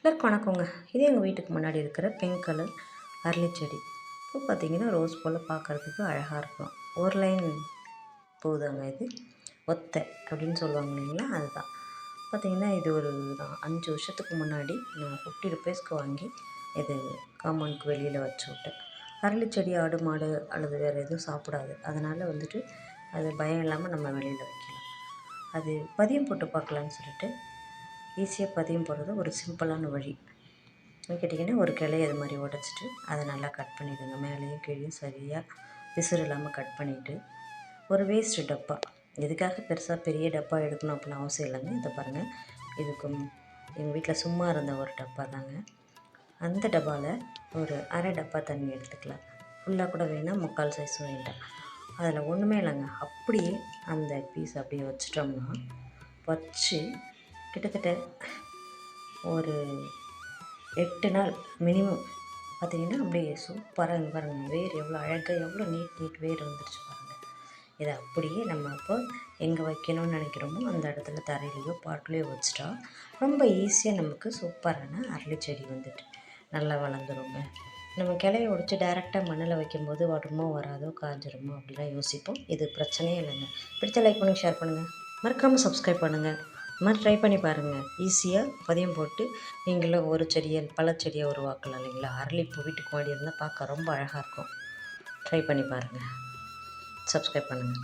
எல்லாருக்கும் வணக்கங்க. இது எங்கள் வீட்டுக்கு முன்னாடி இருக்கிற பிங்க் கலர் அரளி செடி. பூ பார்த்திங்கன்னா ரோஸ் போல் பார்க்குறதுக்கு அழகாக இருக்கும். ஒரு லைன் பூதாங்க இது. ஒத்தை அப்படின்னு சொல்லுவாங்க இல்லைங்களா, அதுதான். பார்த்திங்கன்னா இது ஒரு 5 வருஷத்துக்கு முன்னாடி நான் 50 ருபீஸ்க்கு வாங்கி இது காம்பவுண்டுக்கு வெளியில் வச்சு விட்டேன். அரளி செடி ஆடு மாடு அல்லது வேறு எதுவும் சாப்பிடாது. அதனால் அது பயம் இல்லாமல் நம்ம வெளியில் வைக்கலாம். அது பதியம் போட்டு பார்க்கலான்னு சொல்லிட்டு ஈஸியாக பதியம் போடுறது ஒரு சிம்பிளான வழி. கேட்டிங்கன்னா ஒரு கிளையை அது மாதிரி உடச்சிட்டு அதை நல்லா கட் பண்ணிவிடுங்க. மேலேயும் கீழேயும் சரியாக பிசுறு இல்லாமல் கட் பண்ணிவிட்டு ஒரு வேஸ்ட்டு டப்பா, எதுக்காக பெரிய டப்பா எடுக்கணும் அப்படின்னு அவசியம் இல்லைங்க. இதை பாருங்கள், இதுக்கும் எங்கள் வீட்டில் சும்மா இருந்த ஒரு டப்பா தாங்க. அந்த டப்பாவில் ஒரு அரை டப்பா தண்ணி எடுத்துக்கலாம். ஃபுல்லாக கூட வேணால், முக்கால் சைஸும் வேண்டாம். அதில் ஒன்றுமே இல்லைங்க, அப்படியே அந்த பீஸ் அப்படியே வச்சிட்டோம்னா வச்சு கிட்டத்தட்ட ஒரு 8 நாள் மினிமம் பார்த்திங்கன்னா அப்படியே சூப்பராக பாருங்கள். வேர் எவ்வளோ அழகாக, எவ்வளோ நீட் வேர் வந்துருச்சு பாருங்கள். இதை அப்படியே நம்ம இப்போ எங்கே வைக்கணும்னு நினைக்கிறோமோ அந்த இடத்துல தரையிலையோ பாட்டிலையோ வச்சுட்டா ரொம்ப ஈஸியாக நமக்கு சூப்பரான அரளி செடி வந்துட்டு நல்லா வளர்ந்துருங்க. நம்ம கிளைய உடச்சி டேரெக்டாக மண்ணில் வைக்கும்போது வருமோ வராதோ, காஞ்சிருமோ அப்படிலாம் யோசிப்போம். இது பிரச்சனையே இல்லைங்க. பிடிச்ச லைக் பண்ணுங்கள், ஷேர் பண்ணுங்கள், மறக்காமல் சப்ஸ்கிரைப் பண்ணுங்கள். இது மாதிரி ட்ரை பண்ணி பாருங்கள். ஈஸியாக பதியம் போட்டு நீங்களும் ஒரு செடியை பல செடியை உருவாக்கலாம் இல்லைங்களா. அரளிப்பூ வீட்டுக்கு மாடி இருந்தால் பார்க்க ரொம்ப அழகாக இருக்கும். ட்ரை பண்ணி பாருங்கள். சப்ஸ்கிரைப் பண்ணுங்கள்.